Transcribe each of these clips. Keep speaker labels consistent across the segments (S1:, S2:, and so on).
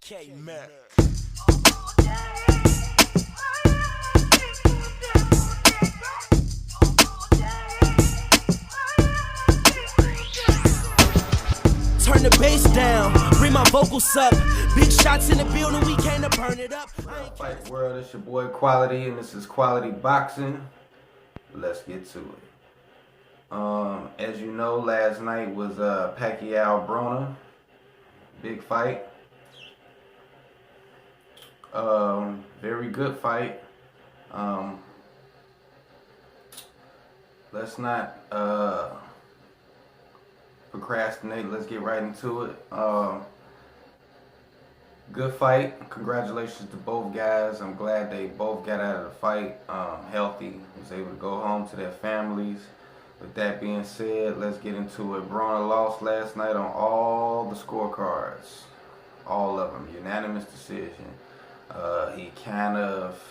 S1: K-Mac. Turn the bass down, bring my vocals up. Big shots in the building, we came to burn it up.
S2: Fight world, it's your boy Quality, and this is Quality Boxing. Let's get to it. As you know, last night was Pacquiao Broner, big fight. Very good fight. Let's not procrastinate. Let's get right into it. Good fight. Congratulations to both guys. I'm glad they both got out of the fight healthy. Was able to go home to their families. With that being said, let's get into it. Broner lost last night on all the scorecards. All of them. Unanimous decision. He kind of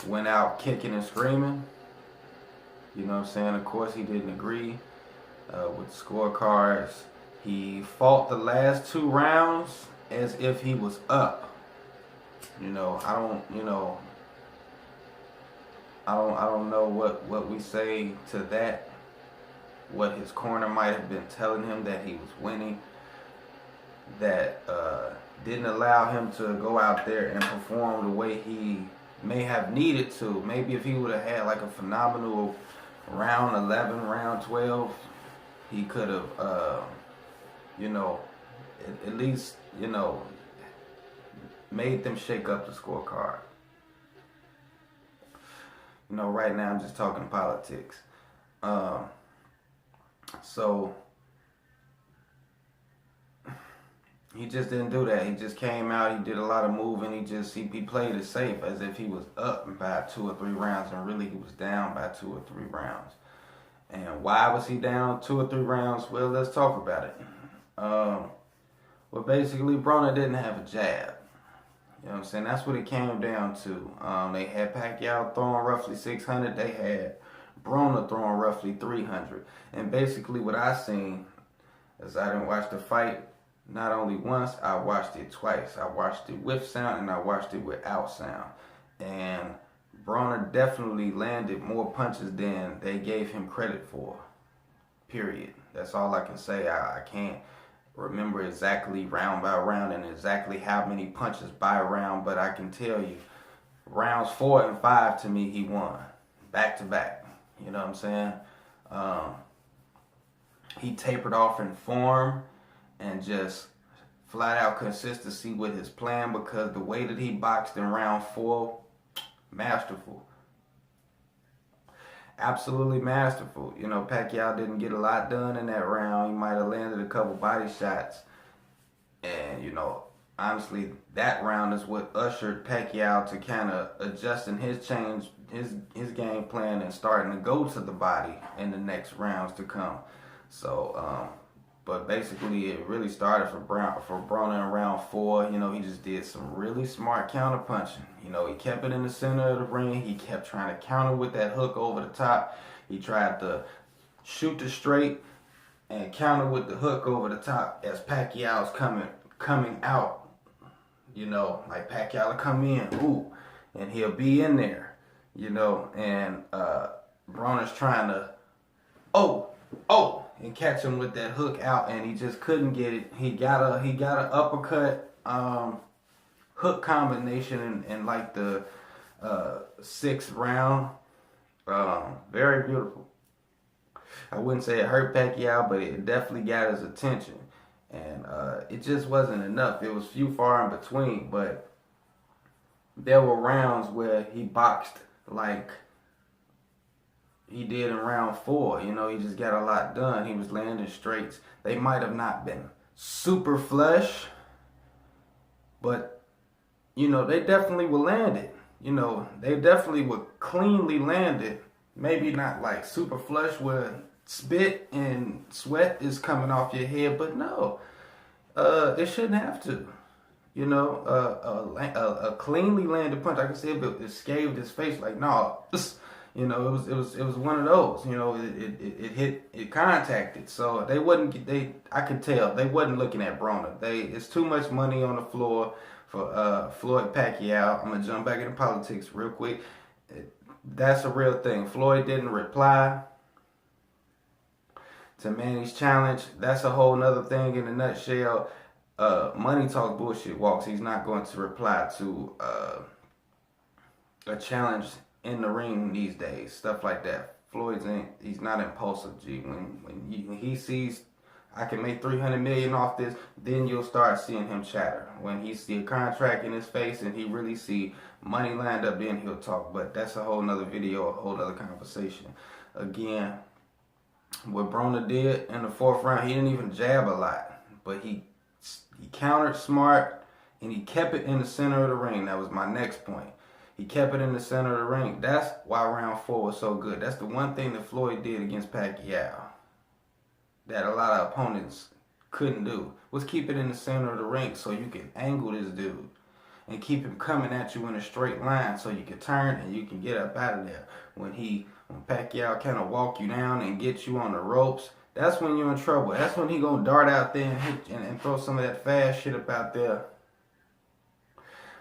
S2: went out kicking and screaming. You know what I'm saying? Of course, he didn't agree with the scorecards. He fought the last 2 rounds as if he was up. I don't know what we say to that. What his corner might have been telling him that he was winning. That didn't allow him to go out there and perform the way he may have needed to. Maybe if he would have had like a phenomenal round 11, round 12, he could have, at least, made them shake up the scorecard. Right now I'm just talking politics. So he just didn't do that. He just came out. He did a lot of moving. He played it safe as if he was up by 2 or 3 rounds, and really he was down by 2 or 3 rounds. And why was he down 2 or 3 rounds? Well, let's talk about it. Well, basically, Broner didn't have a jab. You know what I'm saying? That's what it came down to. They had Pacquiao throwing roughly 600. They had Broner throwing roughly 300. And basically what I seen is I didn't watch the fight not only once, I watched it twice. I watched it with sound and I watched it without sound. And Broner definitely landed more punches than they gave him credit for. Period. That's all I can say. I can't remember exactly round by round and exactly how many punches by round, but I can tell you rounds 4 and 5 to me he won. Back to back. You know what I'm saying? He tapered off in form and just flat out consistency with his plan, because the way that he boxed in round 4, masterful. Absolutely masterful. Pacquiao didn't get a lot done in that round. He might have landed a couple body shots. And, honestly, that round is what ushered Pacquiao to kind of adjusting his game plan and starting to go to the body in the next rounds to come. So, but basically it really started for Broner in round 4. He just did some really smart counter punching. He kept it in the center of the ring. He kept trying to counter with that hook over the top. He tried to shoot the straight and counter with the hook over the top as Pacquiao's coming out. Like Pacquiao will come in, and he'll be in there, and Broner's trying to, and catch him with that hook out, and he just couldn't get it. He got a uppercut hook combination in like the 6th round. Very beautiful. I wouldn't say it hurt Pacquiao, but it definitely got his attention. And it just wasn't enough. It was few far in between, but there were rounds where he boxed like he did in round 4. He just got a lot done. He was landing straights. They might have not been super flush, but, they definitely were landed. They definitely were cleanly landed. Maybe not like super flush where spit and sweat is coming off your head, but no, it shouldn't have to. A cleanly landed punch, I can see it scathed his face like, no, You know, it was one of those. You know, it contacted. So they wasn't. I could tell they wasn't looking at Broner. It's too much money on the floor for Floyd Pacquiao. I'm gonna jump back into politics real quick. That's a real thing. Floyd didn't reply to Manny's challenge. That's a whole nother thing in a nutshell. Money talk, bullshit walks. He's not going to reply to a challenge in the ring these days, stuff like that. He's not impulsive, G. When he sees I can make $300 million off this, then you'll start seeing him chatter. When he see a contract in his face and he really see money lined up, then he'll talk. But that's a whole nother video, a whole nother conversation. Again, what Broner did in the fourth round, he didn't even jab a lot, but he countered smart and he kept it in the center of the ring. That was my next point. He kept it in the center of the ring. That's why round 4 was so good. That's the one thing that Floyd did against Pacquiao that a lot of opponents couldn't do, was keep it in the center of the ring so you can angle this dude and keep him coming at you in a straight line so you can turn and you can get up out of there. When Pacquiao kind of walk you down and get you on the ropes, that's when you're in trouble. That's when he gonna dart out there and hit and throw some of that fast shit up out there,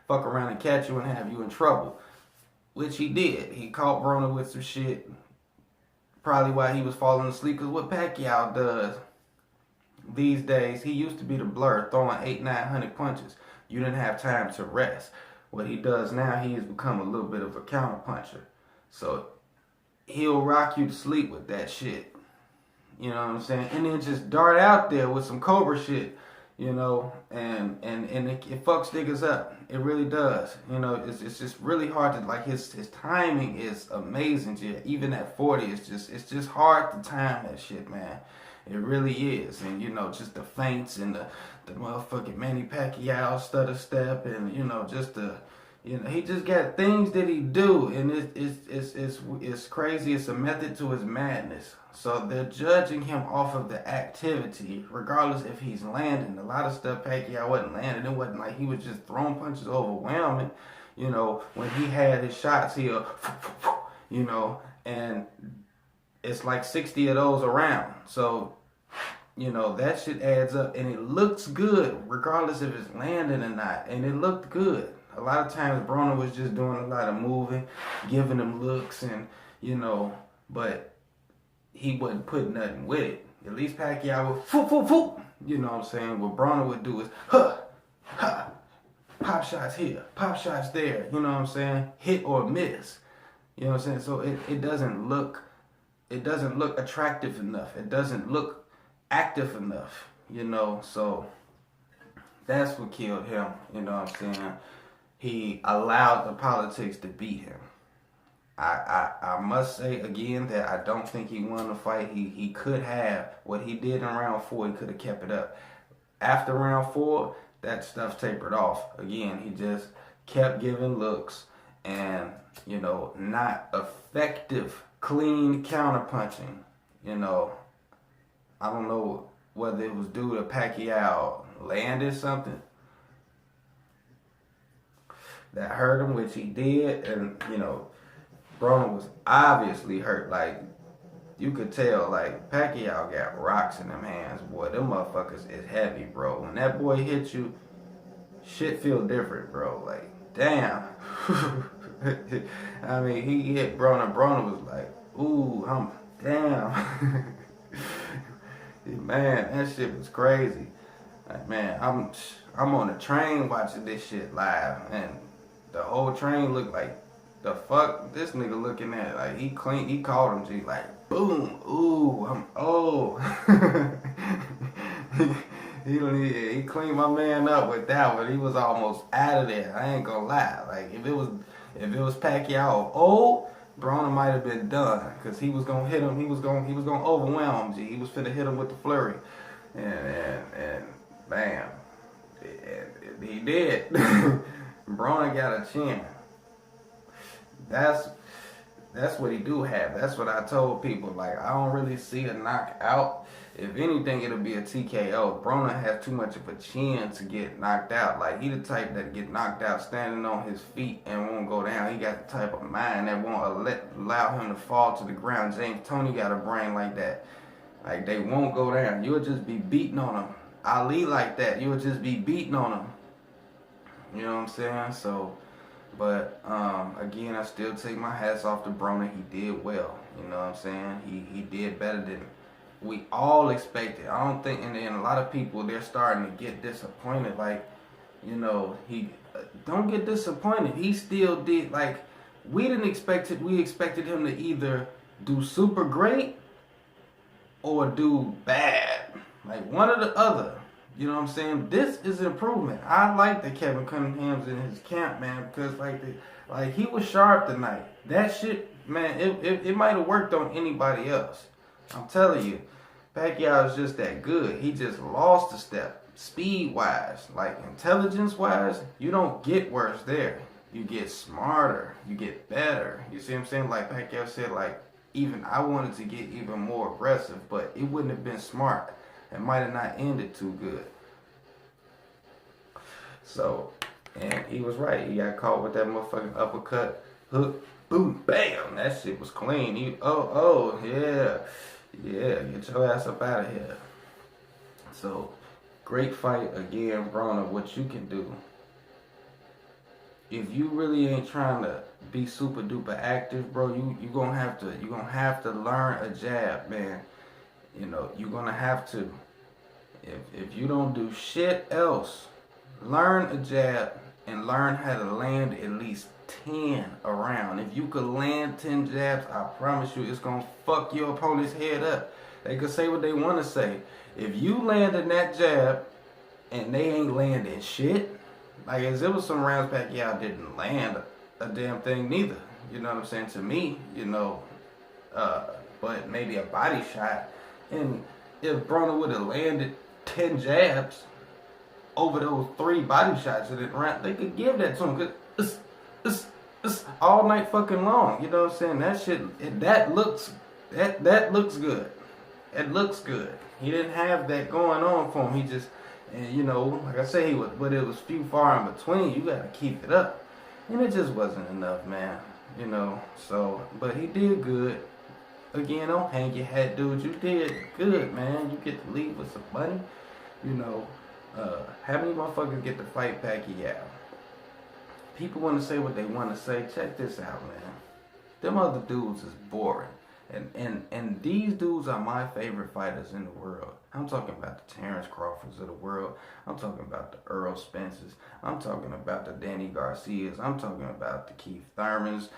S2: fuck around and catch you and have you in trouble, which he did. He caught Broner with some shit, probably while he was falling asleep, because what Pacquiao does these days, he used to be the Blur, throwing 800-900 punches. You didn't have time to rest. What he does now, he has become a little bit of a counter puncher. So he'll rock you to sleep with that shit. You know what I'm saying? And then just dart out there with some Cobra shit, you know, and it fucks niggas up. It really does. You know, it's just really hard to, like, his timing is amazing. Even at 40, it's just hard to time that shit, man. It really is. And, you know, just the feints and the motherfucking Manny Pacquiao stutter step, and, you know, just he just got things that he do, and it's crazy. It's a method to his madness. So they're judging him off of the activity, regardless if he's landing. A lot of stuff Pacquiao wasn't landing. It wasn't like he was just throwing punches overwhelming. You know, when he had his shots, he'll, you know, and it's like 60 of those around. So, you know, that shit adds up, and it looks good, regardless if it's landing or not. And it looked good. A lot of times Broner was just doing a lot of moving, giving them looks, and, you know, but he wasn't putting nothing with it. At least Pacquiao would, foop, foop, foop. You know what I'm saying? What Broner would do is, pop shots here, pop shots there. You know what I'm saying? Hit or miss. You know what I'm saying? So it doesn't look attractive enough. It doesn't look active enough. You know, so that's what killed him. You know what I'm saying? He allowed the politics to beat him. I must say again that I don't think he won the fight. He could have. What he did in round 4, he could have kept it up. After round 4, that stuff tapered off. Again, he just kept giving looks and, you know, not effective, clean counterpunching. You know, I don't know whether it was due to Pacquiao landed something that hurt him, which he did, and, you know, Broner was obviously hurt. Like, you could tell, like, Pacquiao got rocks in them hands, boy. Them motherfuckers is heavy, bro. When that boy hits you, shit feel different, bro. Like, damn. I mean, he hit Broner. Broner was like, ooh, damn. Man, that shit was crazy. Like, man, I'm on a train watching this shit live, and the whole train looked like, the fuck this nigga looking at? Like, he called him, G, like, boom, ooh, he cleaned my man up with that one. He was almost out of there. I ain't gonna lie. Like, if it was Pacquiao, Broner might have been done, because he was gonna hit him. He was gonna overwhelm him, G. He was finna hit him with the flurry, and bam, he did. Broner got a chin. That's That's what he do have. That's what I told people. Like, I don't really see a knockout. If anything, it'll be a TKO. Broner has too much of a chin to get knocked out. Like, he the type that get knocked out standing on his feet and won't go down. He got the type of mind that won't allow him to fall to the ground. James Toney got a brain like that. Like, they won't go down. You'll just be beating on him. Ali like that. You'll just be beating on him. You know what I'm saying? So, but, again, I still take my hats off to Broner. He did well. You know what I'm saying? He did better than we all expected. I don't think, and then a lot of people, they're starting to get disappointed. Like, you know, he don't get disappointed. He still did, like, we didn't expect it. We expected him to either do super great or do bad. Like, one or the other. You know what I'm saying? This is improvement. I like that Kevin Cunningham's in his camp, man, because like he was sharp tonight. That shit, man, it might have worked on anybody else. I'm telling you, Pacquiao is just that good. He just lost a step, speed-wise. Like, intelligence-wise, you don't get worse there. You get smarter. You get better. You see what I'm saying? Like Pacquiao said, like, even I wanted to get even more aggressive, but it wouldn't have been smart. It might have not ended too good. So, and he was right. He got caught with that motherfucking uppercut, hook, boom, bam. That shit was clean. Yeah, get your ass up out of here. So, great fight again, Broner. What you can do, if you really ain't trying to be super duper active, bro, you gonna have to learn a jab, man. You know, you're gonna have to. If you don't do shit else, learn a jab and learn how to land at least 10 around. If you could land 10 jabs, I promise you it's gonna fuck your opponent's head up. They could say what they wanna say. If you landed that jab and they ain't landing shit, like, as there was some rounds Pacquiao didn't land a damn thing neither. You know what I'm saying? To me, you know, but maybe a body shot. And if Broner would have landed 10 jabs over those 3 body shots in the round, they could give that to him. Cause it's all night fucking long. You know what I'm saying? That shit, that looks good. It looks good. He didn't have that going on for him. He just, and you know, like I say, but it was few far in between. You gotta keep it up. And it just wasn't enough, man. You know, so, but he did good. Again, don't hang your head, dude. You did good, man. You get to leave with some money. You know, how many motherfuckers get to fight Pacquiao? People want to say what they want to say. Check this out, man. Them other dudes is boring. And these dudes are my favorite fighters in the world. I'm talking about the Terrence Crawfords of the world. I'm talking about the Earl Spencers. I'm talking about the Danny Garcias. I'm talking about the Keith Thurmans.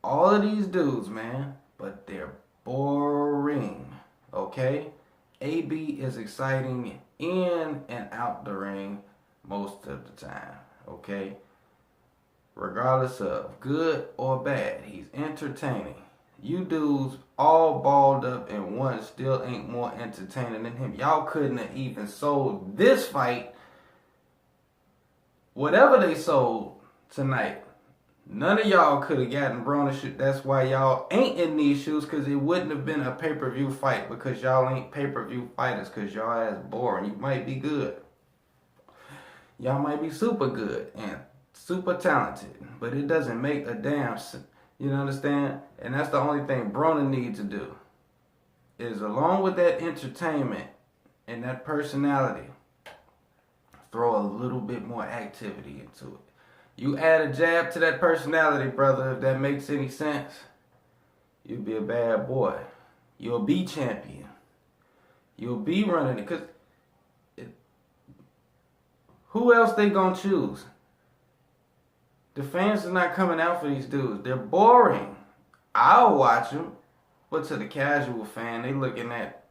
S2: All of these dudes, man. But they're boring. Okay? AB is exciting in and out the ring most of the time. Okay? Regardless of good or bad, he's entertaining. You dudes all balled up and one still ain't more entertaining than him. Y'all couldn't have even sold this fight. Whatever they sold tonight, none of y'all could have gotten Broner shit. That's why y'all ain't in these shoes, because it wouldn't have been a pay-per-view fight, because y'all ain't pay-per-view fighters, because y'all ass boring. You might be good. Y'all might be super good and super talented, but it doesn't make a damn sense. You understand? And that's the only thing Broner needs to do, is along with that entertainment and that personality, throw a little bit more activity into it. You add a jab to that personality, brother, if that makes any sense, you'll be a bad boy. You'll be champion. You'll be running it. Because who else they gonna choose? The fans are not coming out for these dudes. They're boring. I'll watch them. But to the casual fan, they looking at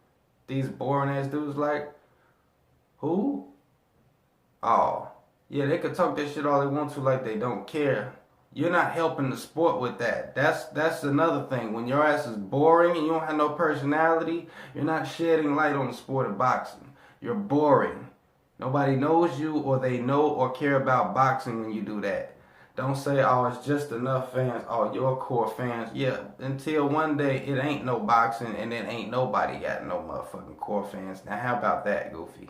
S2: these boring ass dudes like, who? Oh. Yeah, they could talk that shit all they want to like they don't care. You're not helping the sport with that. That's another thing. When your ass is boring and you don't have no personality, you're not shedding light on the sport of boxing. You're boring. Nobody knows you, or they know or care about boxing when you do that. Don't say, oh, it's just enough fans. Oh, your core fans. Yeah, until one day it ain't no boxing and then ain't nobody got no motherfucking core fans. Now, how about that, Goofy?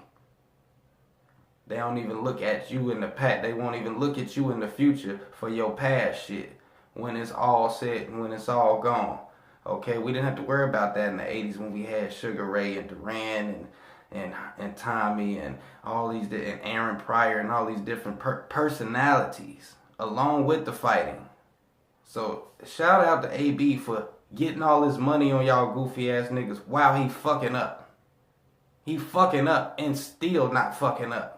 S2: They don't even look at you in the past. They won't even look at you in the future for your past shit when it's all set and when it's all gone. Okay, we didn't have to worry about that in the 80s when we had Sugar Ray and Duran and Tommy and all these, and Aaron Pryor and all these different personalities along with the fighting. So shout out to AB for getting all this money on y'all goofy ass niggas while he fucking up. He fucking up and still not fucking up.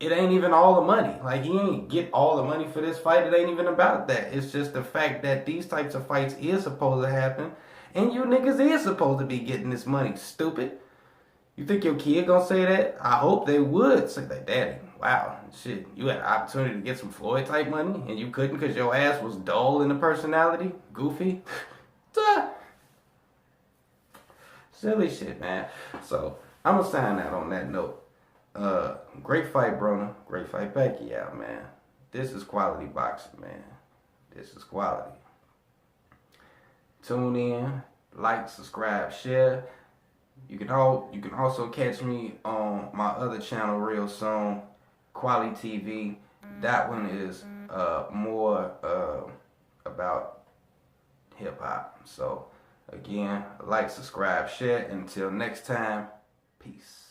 S2: It ain't even all the money. Like, he ain't get all the money for this fight. It ain't even about that. It's just the fact that these types of fights is supposed to happen. And you niggas is supposed to be getting this money, stupid. You think your kid gonna say that? I hope they would say that. Daddy, wow, shit, you had an opportunity to get some Floyd type money and you couldn't because your ass was dull in the personality? Goofy? Silly shit, man. So, I'm gonna sign out on that note. Great fight, Broner. Great fight, Pacquiao, man. This is quality boxing, man. This is quality. Tune in, like, subscribe, share. You can also catch me on my other channel real soon, Quality TV. That one is more about hip hop. So again, like, subscribe, share. Until next time, peace.